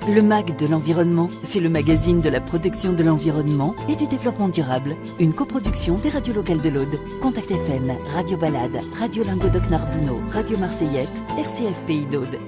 Le MAG de l'environnement, c'est le magazine de la protection de l'environnement et du développement durable. Une coproduction des radios locales de l'Aude. Contact FM, Radio Balade, Radio Languedoc-Narbonneau, Radio Marseillette, RCF Pays d'Aude.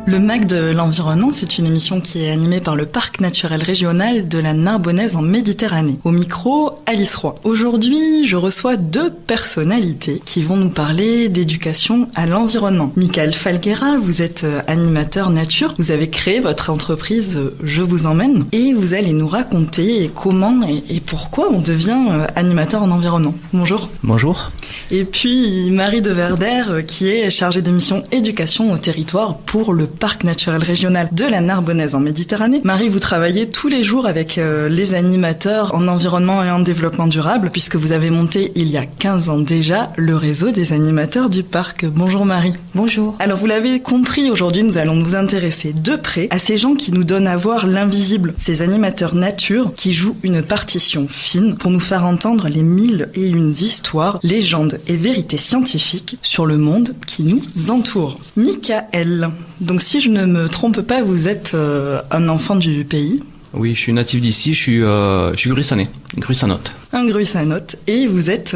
Le MAG de l'environnement, c'est une émission qui est animée par le Parc naturel régional de la Narbonnaise en Méditerranée. Au micro, Alice Roy. Aujourd'hui, je reçois deux personnalités qui vont nous parler d'éducation à l'environnement. Michael Falguera, vous êtes animateur nature. Vous avez créé votre entreprise Je vous emmène et vous allez nous raconter comment et pourquoi on devient animateur en environnement. Bonjour. Bonjour. Et puis Marie de Verder, qui est chargée de mission éducation au territoire pour le Parc naturel régional de la Narbonnaise en Méditerranée. Marie, vous travaillez tous les jours avec les animateurs en environnement et en développement durable, puisque vous avez monté il y a 15 ans déjà le réseau des animateurs du parc. Bonjour Marie. Bonjour. Alors vous l'avez compris, aujourd'hui nous allons nous intéresser de près à ces gens qui nous donnent à voir l'invisible, ces animateurs nature qui jouent une partition fine pour nous faire entendre les 1001 histoires, légendes et vérités scientifiques sur le monde qui nous entoure. Michael, donc si je ne me trompe pas, vous êtes un enfant du pays. Oui, je suis natif d'ici, je suis gruissanote. Un gruissanote. Et vous êtes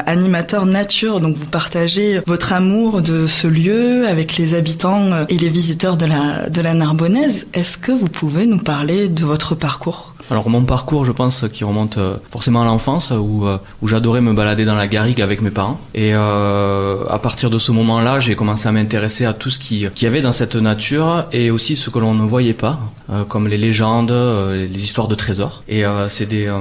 animateur nature, donc vous partagez votre amour de ce lieu avec les habitants et les visiteurs de la Narbonnaise. Est-ce que vous pouvez nous parler de votre parcours ? Alors mon parcours, je pense, qui remonte forcément à l'enfance, où j'adorais me balader dans la garrigue avec mes parents. Et à partir de ce moment-là, j'ai commencé à m'intéresser à tout ce qu'il y avait dans cette nature et aussi ce que l'on ne voyait pas, comme les légendes, les histoires de trésors. Et c'est des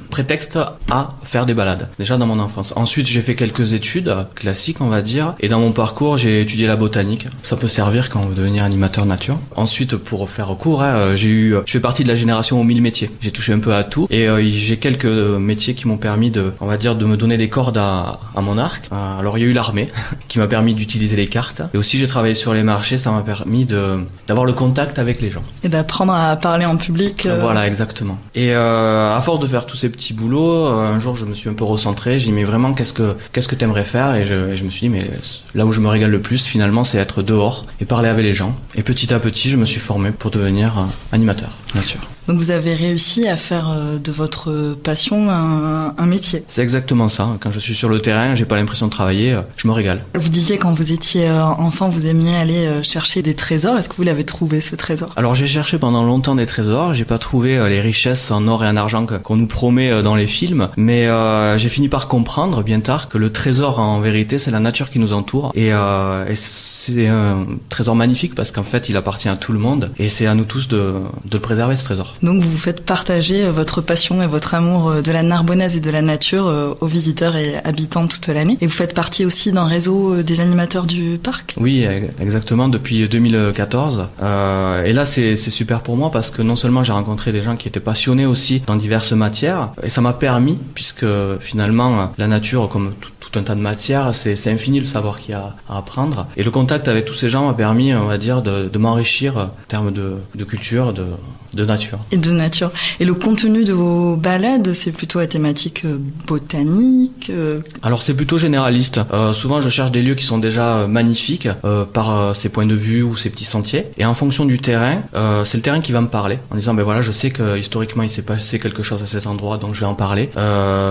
prétextes à faire des balades, déjà dans mon enfance. Ensuite, j'ai fait quelques études classiques, on va dire. Et dans mon parcours, j'ai étudié la botanique. Ça peut servir quand on veut devenir animateur nature. Ensuite, pour faire court, je fais partie de la génération aux 1000 métiers. J'ai touché un peu à tout et j'ai quelques métiers qui m'ont permis de me donner des cordes à mon arc. Alors il y a eu l'armée qui m'a permis d'utiliser les cartes et aussi j'ai travaillé sur les marchés, ça m'a permis d'avoir le contact avec les gens. Et d'apprendre à parler en public. Voilà, exactement. Et à force de faire tous ces petits boulots, un jour je me suis un peu recentré, j'ai dit mais vraiment qu'est-ce que t'aimerais faire et je me suis dit mais là où je me régale le plus finalement c'est être dehors et parler avec les gens. Et petit à petit je me suis formé pour devenir animateur nature. Donc vous avez réussi à faire de votre passion un métier. C'est exactement ça. Quand je suis sur le terrain, j'ai pas l'impression de travailler, je me régale. Vous disiez quand vous étiez enfant, vous aimiez aller chercher des trésors. Est-ce que vous l'avez trouvé ce trésor ? Alors j'ai cherché pendant longtemps des trésors. J'ai pas trouvé les richesses en or et en argent qu'on nous promet dans les films, mais j'ai fini par comprendre bien tard que le trésor en vérité c'est la nature qui nous entoure et c'est un trésor magnifique parce qu'en fait il appartient à tout le monde et c'est à nous tous de le préserver ce trésor. Donc vous faites partager votre passion et votre amour de la Narbonnaise et de la nature aux visiteurs et habitants toute l'année. Et vous faites partie aussi d'un réseau des animateurs du parc ? Oui, exactement, depuis 2014. Et là c'est super pour moi parce que non seulement j'ai rencontré des gens qui étaient passionnés aussi dans diverses matières et ça m'a permis, puisque finalement la nature comme tout un tas de matières, c'est infini le savoir qu'il y a à apprendre. Et le contact avec tous ces gens m'a permis, on va dire, de m'enrichir en termes de culture, de nature. Et de nature. Et le contenu de vos balades, c'est plutôt à thématique botanique Alors c'est plutôt généraliste. Souvent je cherche des lieux qui sont déjà magnifiques par ses points de vue ou ses petits sentiers. Et en fonction du terrain, c'est le terrain qui va me parler. En disant, ben voilà, je sais que historiquement il s'est passé quelque chose à cet endroit, donc je vais en parler.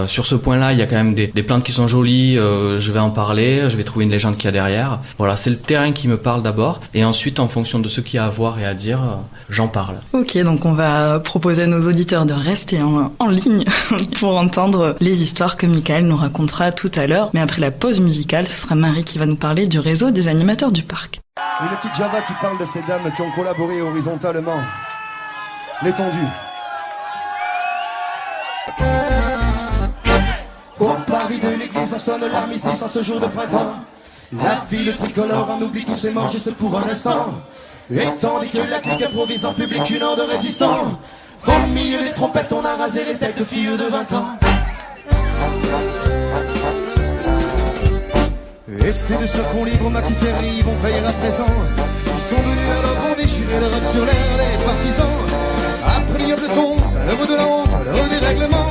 Sur ce point-là, il y a quand même des plantes qui sont jolies, je vais en parler, je vais trouver une légende qu'il y a derrière. Voilà, c'est le terrain qui me parle d'abord. Et ensuite, en fonction de ce qu'il y a à voir et à dire, j'en parle. Ok, donc on va proposer à nos auditeurs de rester en ligne pour entendre les histoires que Michael nous racontera tout à l'heure. Mais après la pause musicale, ce sera Marie qui va nous parler du réseau des animateurs du parc. Une petite Java qui parle de ces dames qui ont collaboré horizontalement. L'étendue. Au Paris de l'église, on sonne l'armistice en ce jour de printemps. La ville tricolore en oublie tous ses morts juste pour un instant. Et tandis que la clique improvise en public une heure de résistants, au milieu des trompettes, on a rasé les têtes de filles de 20 ans. Et c'est de ce qu'on livre, ma qui fait rire, on paye à présent. Ils sont venus à leur déchirer leur robe sur l'air des partisans. Après le ton, l'heure de la honte, l'heure des règlements.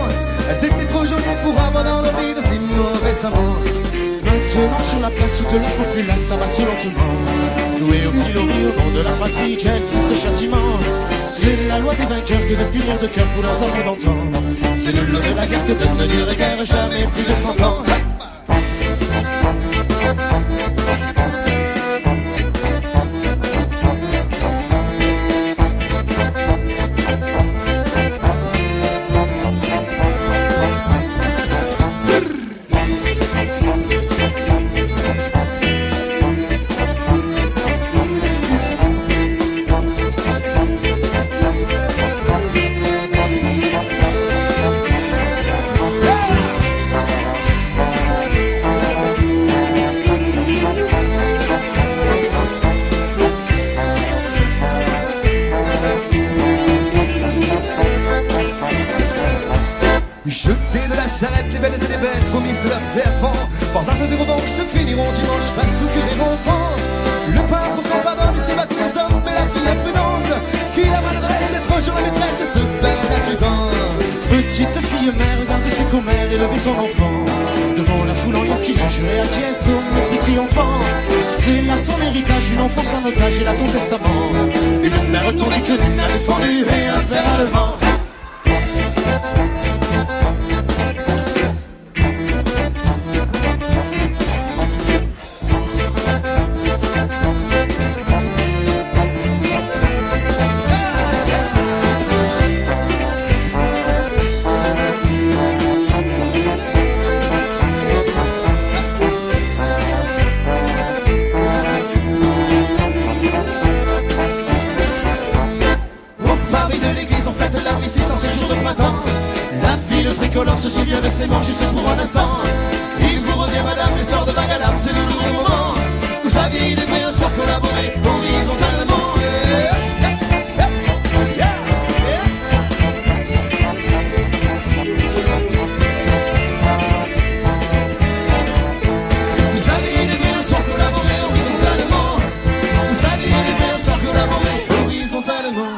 Elles étaient trop jolies pour avoir dans leur vie de ces récemment. Maintenant sur la place toute la populace s'amasse lentement. Jouer au pilori au nom de la patrie, quel triste châtiment. C'est la loi des vainqueurs que de punir de cœur pour leurs amours d'antan. C'est le lot de la guerre que donne ne durer guère jamais plus de 100 ans. Jetés de la charrette, les belles et les bêtes vomissent leurs serpents. Bordards et revanches se finiront dimanche par souquer mon pan. Le pain pourtant pardonne, c'est pas tous les hommes, mais la fille imprudente qui la maladresse d'être un jour la maîtresse de ce bel adjudant. Petite fille mère, garde ses commères, élevez ton enfant. Devant la foule en liesse qui lâche et acquiesce au mépris triomphant. C'est là son héritage, une enfance en otage et là ton testament. Une mère tournée que l'une a défendue et un père allemand. Se souvient de ses morts juste pour un instant. Il vous revient madame l'histoire de vague à l'âme. C'est le nouveau moment. Vous saviez il est vrai un sort collaboré horizontalement. Vous saviez il est vrai un sort collaboré horizontalement. Vous saviez il est vrai un sort collaboré horizontalement.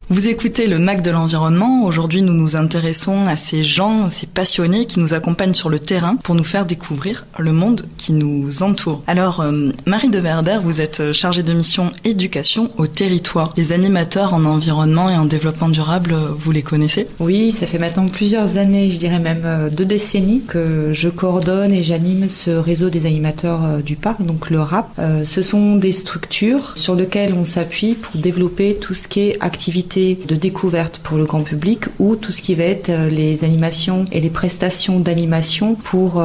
Vous écoutez le MAC de l'environnement. Aujourd'hui, nous nous intéressons à ces gens, ces passionnés qui nous accompagnent sur le terrain pour nous faire découvrir le monde qui nous entoure. Alors, Marie de Werder, vous êtes chargée de mission éducation au territoire. Les animateurs en environnement et en développement durable, vous les connaissez ? Oui, ça fait maintenant plusieurs années, je dirais même 2 décennies, que je coordonne et j'anime ce réseau des animateurs du parc, donc le RAP. Ce sont des structures sur lesquelles on s'appuie pour développer tout ce qui est activité de découverte pour le grand public ou tout ce qui va être les animations et les prestations d'animation pour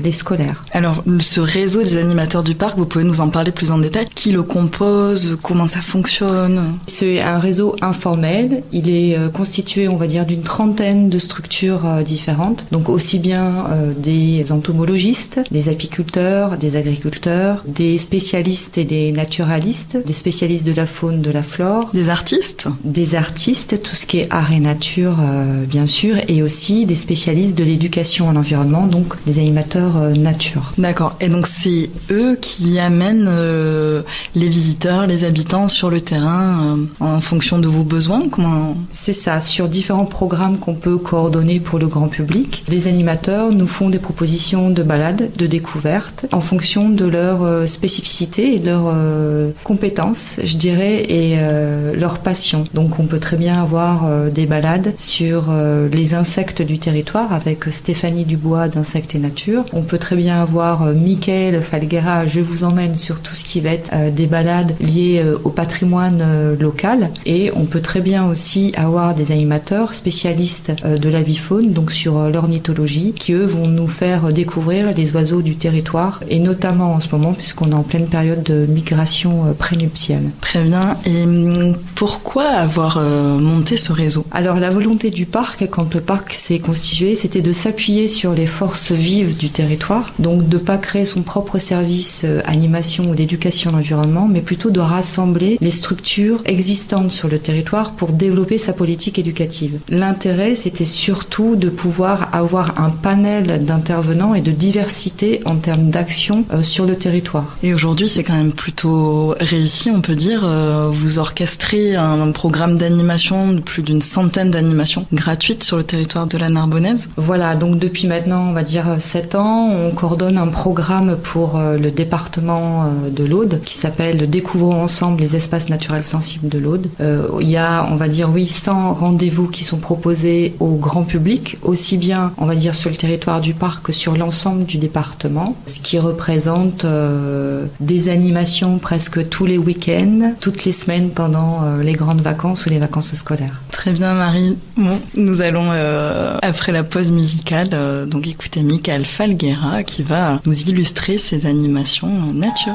les scolaires. Alors, ce réseau des animateurs du parc, vous pouvez nous en parler plus en détail ? Qui le compose ? Comment ça fonctionne ? C'est un réseau informel. Il est constitué, on va dire, d'une 30aine de structures différentes. Donc aussi bien des entomologistes, des apiculteurs, des agriculteurs, des spécialistes et des naturalistes, des spécialistes de la faune, de la flore. Des artistes ? Des artistes, tout ce qui est art et nature, bien sûr, et aussi des spécialistes de l'éducation à l'environnement, donc des animateurs nature. D'accord. Et donc c'est eux qui amènent les visiteurs, les habitants sur le terrain en fonction de vos besoins ? Comment... C'est ça. Sur différents programmes qu'on peut coordonner pour le grand public, les animateurs nous font des propositions de balades, de découvertes, en fonction de leur spécificité et de leurs compétences, je dirais, et leur passion. Donc on peut très bien avoir des balades sur les insectes du territoire avec Stéphanie Dubois d'Insectes et Nature. On peut très bien avoir Mickaël Falguera, je vous emmène sur tout ce qui va être des balades liées au patrimoine local. Et on peut très bien aussi avoir des animateurs spécialistes de l'avifaune, donc sur l'ornithologie, qui eux vont nous faire découvrir les oiseaux du territoire, et notamment en ce moment puisqu'on est en pleine période de migration prénuptiale. Très bien. Et pourquoi avoir monté ce réseau ? Alors la volonté du parc, quand le parc s'est constitué, c'était de s'appuyer sur les forces vives du territoire, donc de ne pas créer son propre service animation ou d'éducation à l'environnement, mais plutôt de rassembler les structures existantes sur le territoire pour développer sa politique éducative. L'intérêt, c'était surtout de pouvoir avoir un panel d'intervenants et de diversité en termes d'action sur le territoire. Et aujourd'hui, c'est quand même plutôt réussi, on peut dire. Vous orchestrez créé un programme d'animation, de plus d'une centaine d'animations gratuites sur le territoire de la Narbonnaise. Voilà, donc depuis maintenant, on va dire 7 ans, on coordonne un programme pour le département de l'Aude qui s'appelle Découvrons ensemble les espaces naturels sensibles de l'Aude. Il y a, on va dire, 100 rendez-vous qui sont proposés au grand public, aussi bien, on va dire, sur le territoire du parc que sur l'ensemble du département, ce qui représente des animations presque tous les week-ends, toutes les semaines pendant les grandes vacances ou les vacances scolaires. Très bien Marie. Bon, nous allons après la pause musicale donc écouter Michael Falguera qui va nous illustrer ses animations nature.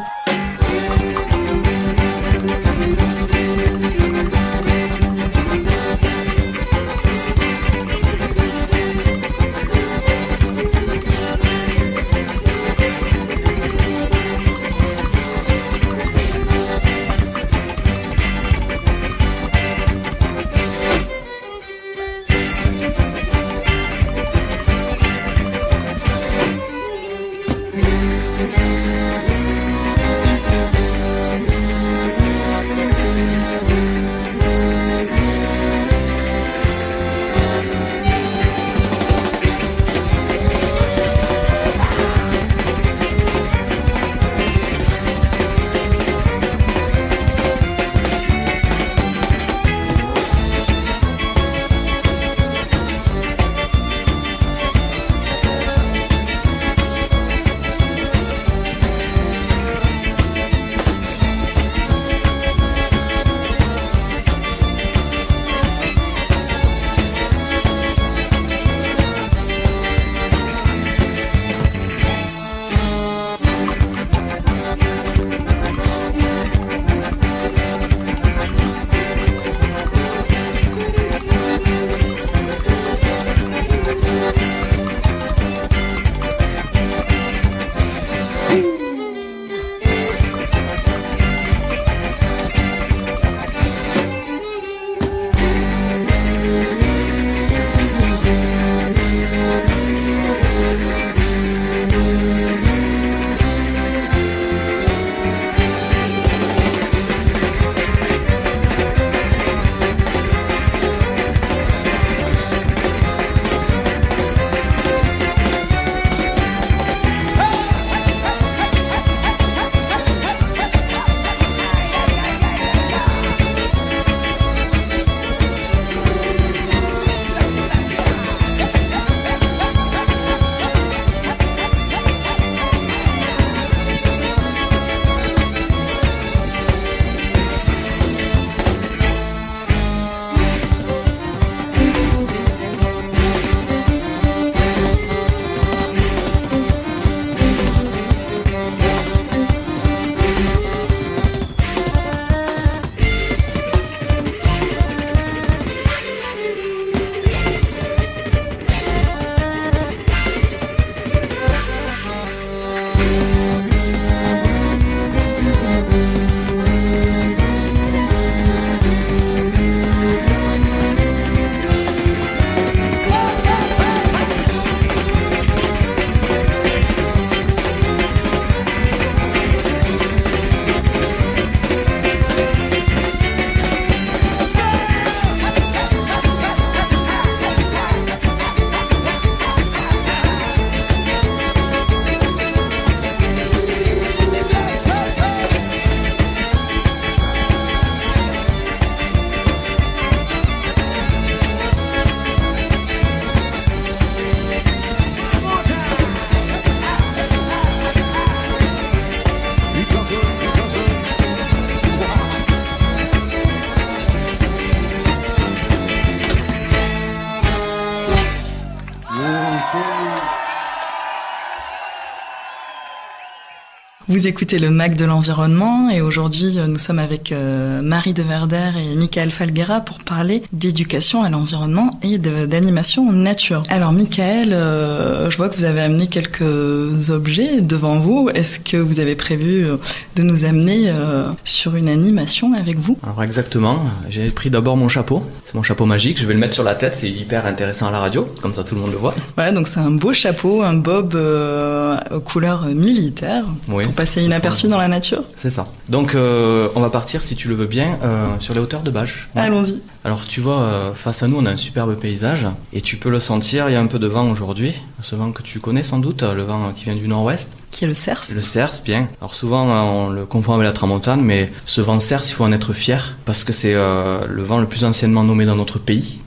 Vous écoutez le MAC de l'environnement et aujourd'hui nous sommes avec Marie de Verder et Michael Falguera pour parler d'éducation à l'environnement et d'animation nature. Alors Michael, je vois que vous avez amené quelques objets devant vous. Est-ce que vous avez prévu de nous amener sur une animation avec vous? Alors exactement, j'ai pris d'abord mon chapeau. C'est mon chapeau magique, je vais le mettre sur la tête, c'est hyper intéressant à la radio, comme ça tout le monde le voit. Voilà, donc c'est un beau chapeau, un bob aux couleurs militaires. Oui, passer inaperçu dans la nature. C'est ça. Donc on va partir, si tu le veux bien, sur les hauteurs de Bages. Ouais. Allons-y. Alors tu vois, face à nous on a un superbe paysage et tu peux le sentir, il y a un peu de vent aujourd'hui, ce vent que tu connais sans doute, le vent qui vient du nord-ouest. Qui est le cerf. Le cerf, bien. Alors souvent on le confond avec la tramontane, mais ce vent cerf, il faut en être fier parce que c'est le vent le plus anciennement nommé dans notre pays.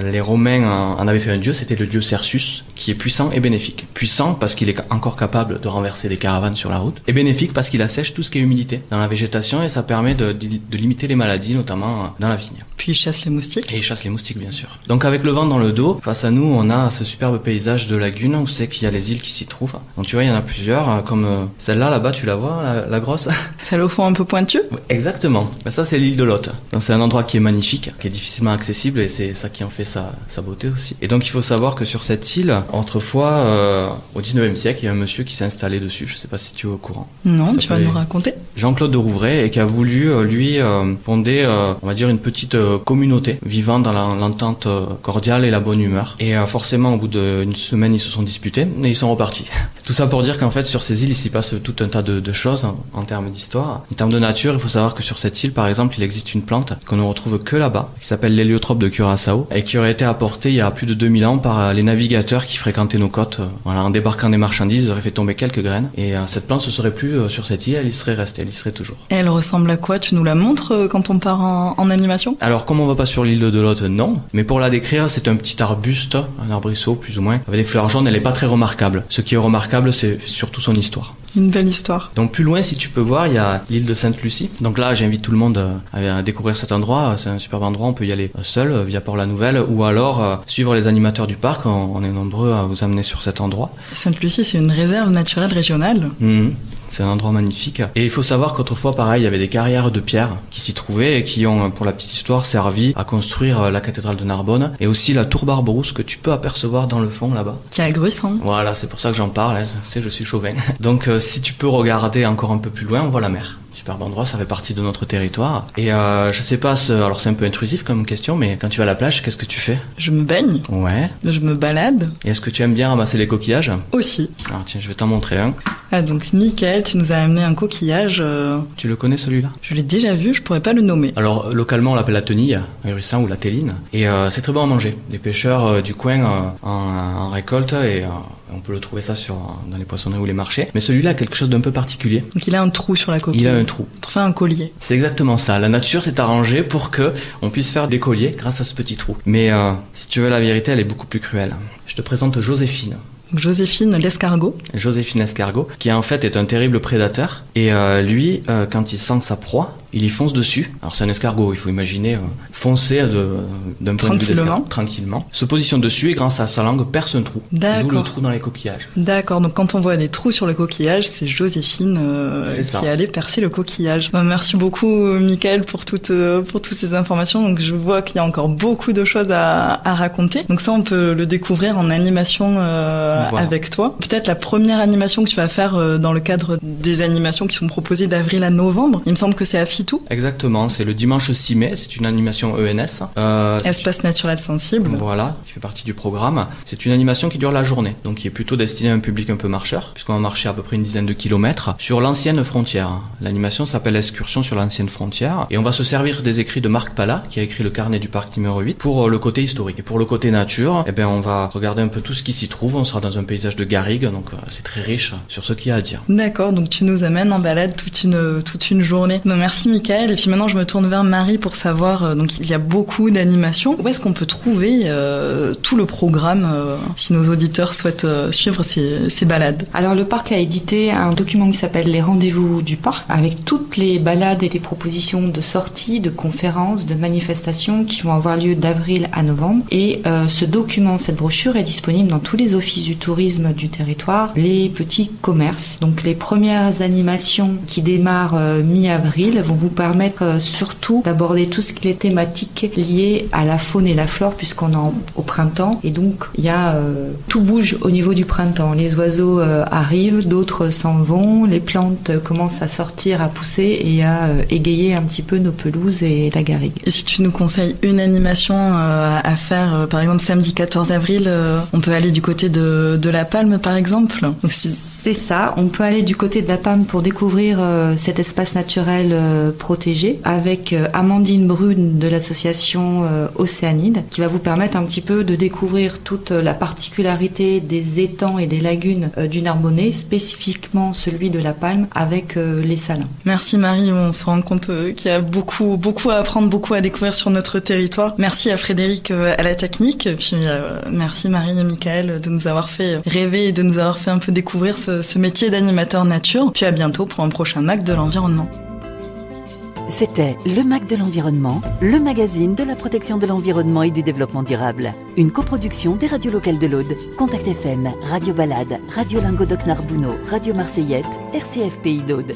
Les Romains en avaient fait un dieu, c'était le dieu Cersus, qui est puissant et bénéfique. Puissant parce qu'il est encore capable de renverser des caravanes sur la route, et bénéfique parce qu'il assèche tout ce qui est humidité dans la végétation et ça permet de limiter les maladies, notamment dans la vigne. Puis il chasse les moustiques. Et il chasse les moustiques, bien sûr. Donc avec le vent dans le dos, face à nous, on a ce superbe paysage de lagune, où c'est qu'il y a les îles qui s'y trouvent. Donc tu vois, il y en a plusieurs, comme celle-là, là-bas, tu la vois, la grosse. Celle au fond un peu pointue. Exactement. Ben, ça, c'est l'île de Lot. Donc c'est un endroit qui est magnifique, qui est difficilement accessible, et c'est ça qui en fait sa beauté aussi. Et donc il faut savoir que sur cette île, autrefois, au 19e siècle, il y a un monsieur qui s'est installé dessus. Je sais pas si tu es au courant. Non, tu vas nous raconter. Jean-Claude de Rouvray, et qui a voulu, lui, fonder, on va dire, une petite communauté vivant dans l'entente cordiale et la bonne humeur. Et forcément, au bout d'une semaine, ils se sont disputés et ils sont repartis. Tout ça pour dire qu'en fait, sur ces îles, il s'y passe tout un tas de choses en termes d'histoire. En termes de nature, il faut savoir que sur cette île, par exemple, il existe une plante qu'on ne retrouve que là-bas, qui s'appelle l'héliotrope de Curaçao, et qui aurait été apportée il y a plus de 2000 ans par les navigateurs qui fréquentaient nos côtes. Voilà, en débarquant des marchandises, ils auraient fait tomber quelques graines. Et cette plante ne serait plus sur cette île, elle y serait restée, elle y serait toujours. Et elle ressemble à quoi? Tu nous la montres quand on part en animation? Alors, comme on va pas sur l'île de Lot, non. Mais pour la décrire, c'est un petit arbuste, un arbrisseau plus ou moins, avec des fleurs jaunes. Elle est pas très remarquable. Ce qui est remarquable, c'est surtout son histoire. Une belle histoire. Donc plus loin, si tu peux voir, il y a l'île de Sainte-Lucie. Donc là, j'invite tout le monde à découvrir cet endroit. C'est un superbe endroit, on peut y aller seul via Port-la-Nouvelle ou alors suivre les animateurs du parc. On est nombreux à vous amener sur cet endroit. Sainte-Lucie, c'est une réserve naturelle régionale. C'est un endroit magnifique. Et il faut savoir qu'autrefois, pareil, il y avait des carrières de pierre qui s'y trouvaient et qui ont, pour la petite histoire, servi à construire la cathédrale de Narbonne et aussi la tour Barberousse que tu peux apercevoir dans le fond là-bas. Qui est à Gruissan. Voilà, c'est pour ça que j'en parle. Hein. Tu sais, je suis chauvin. Donc, si tu peux regarder encore un peu plus loin, on voit la mer. Superbe endroit, ça fait partie de notre territoire. Et je sais pas, alors c'est un peu intrusif comme question, mais quand tu vas à la plage, qu'est-ce que tu fais? Je me baigne. Ouais. Je me balade. Et est-ce que tu aimes bien ramasser les coquillages? Aussi. Alors tiens, je vais t'en montrer un. Ah donc Mickaël, tu nous as amené un coquillage. Tu le connais celui-là? Je l'ai déjà vu, je pourrais pas le nommer. Alors localement on l'appelle la tenille, Gruissan ou la téline. Et c'est très bon à manger. Les pêcheurs du coin en récoltent et on peut le trouver ça dans les poissonneries ou les marchés. Mais celui-là a quelque chose d'un peu particulier. Donc il a un trou sur la coquille. Il a un trou. Pour faire un collier. C'est exactement ça. La nature s'est arrangée pour que on puisse faire des colliers grâce à ce petit trou. Mais si tu veux la vérité, elle est beaucoup plus cruelle. Je te présente Joséphine. Joséphine l'escargot. Joséphine l'escargot, qui en fait est un terrible prédateur. Et lui, quand il sent sa proie, il y fonce dessus. Alors c'est un escargot, il faut imaginer foncer d'un point de vue d'escargot, tranquillement. Se positionne dessus et grâce à sa langue perce un trou. D'accord. D'où le trou dans les coquillages. D'accord, donc quand on voit des trous sur le coquillage, c'est Joséphine qui est allée percer le coquillage. Merci beaucoup Mickaël pour toutes ces informations. Donc je vois qu'il y a encore beaucoup de choses à raconter. Donc ça on peut le découvrir en animation voilà. Avec toi. Peut-être la première animation que tu vas faire dans le cadre des animations qui sont proposées d'avril à novembre. Il me semble que c'est à Fitou. Exactement, c'est le dimanche 6 mai, c'est une animation ENS. Espace naturel sensible. Voilà, qui fait partie du programme. C'est une animation qui dure la journée, donc qui est plutôt destinée à un public un peu marcheur, puisqu'on va marcher à peu près une dizaine de kilomètres sur l'ancienne frontière. L'animation s'appelle Excursion sur l'ancienne frontière, et on va se servir des écrits de Marc Pala, qui a écrit le carnet du parc numéro 8, pour le côté historique. Et pour le côté nature, eh ben, on va regarder un peu tout ce qui s'y trouve, on sera dans un paysage de garrigue, donc c'est très riche sur ce qu'il y a à dire. D'accord, donc tu nous amènes en balade toute une journée. Donc, merci Mickaël, et puis maintenant je me tourne vers Marie pour savoir, donc il y a beaucoup d'animations. Où est-ce qu'on peut trouver tout le programme si nos auditeurs souhaitent suivre ces balades? Alors le parc a édité un document qui s'appelle les rendez-vous du parc, avec toutes les balades et des propositions de sorties, de conférences, de manifestations qui vont avoir lieu d'avril à novembre. Et ce document, cette brochure est disponible dans tous les offices du tourisme du territoire, les petits commerces. Donc les premières animations qui démarrent mi-avril vont vous permettre surtout d'aborder tout ce qui est thématique lié à la faune et la flore, puisqu'on est au printemps. Et donc, il y a tout bouge au niveau du printemps. Les oiseaux arrivent, d'autres s'en vont, les plantes commencent à sortir, à pousser et à égayer un petit peu nos pelouses et la garrigue. Et si tu nous conseilles une animation à faire, par exemple samedi 14 avril, on peut aller du côté de la Palme par exemple? C'est ça, on peut aller du côté de la Palme pour découvrir cet espace naturel protégé avec Amandine Brune de l'association Océanide qui va vous permettre un petit peu de découvrir toute la particularité des étangs et des lagunes du Narbonnais, spécifiquement celui de la Palme avec les salins. Merci Marie, on se rend compte qu'il y a beaucoup à apprendre, beaucoup à découvrir sur notre territoire. Merci à Frédéric à la technique, puis merci Marie et Michael de nous avoir fait rêver et de nous avoir fait un peu découvrir ce métier d'animateur nature. Puis à bientôt pour un prochain MAC de l'environnement. C'était le MAC de l'environnement, le magazine de la protection de l'environnement et du développement durable. Une coproduction des radios locales de l'Aude, Contact FM, Radio Balade, Radio Languedoc Narbonneau, Radio Marseillette, RCF Pays d'Aude.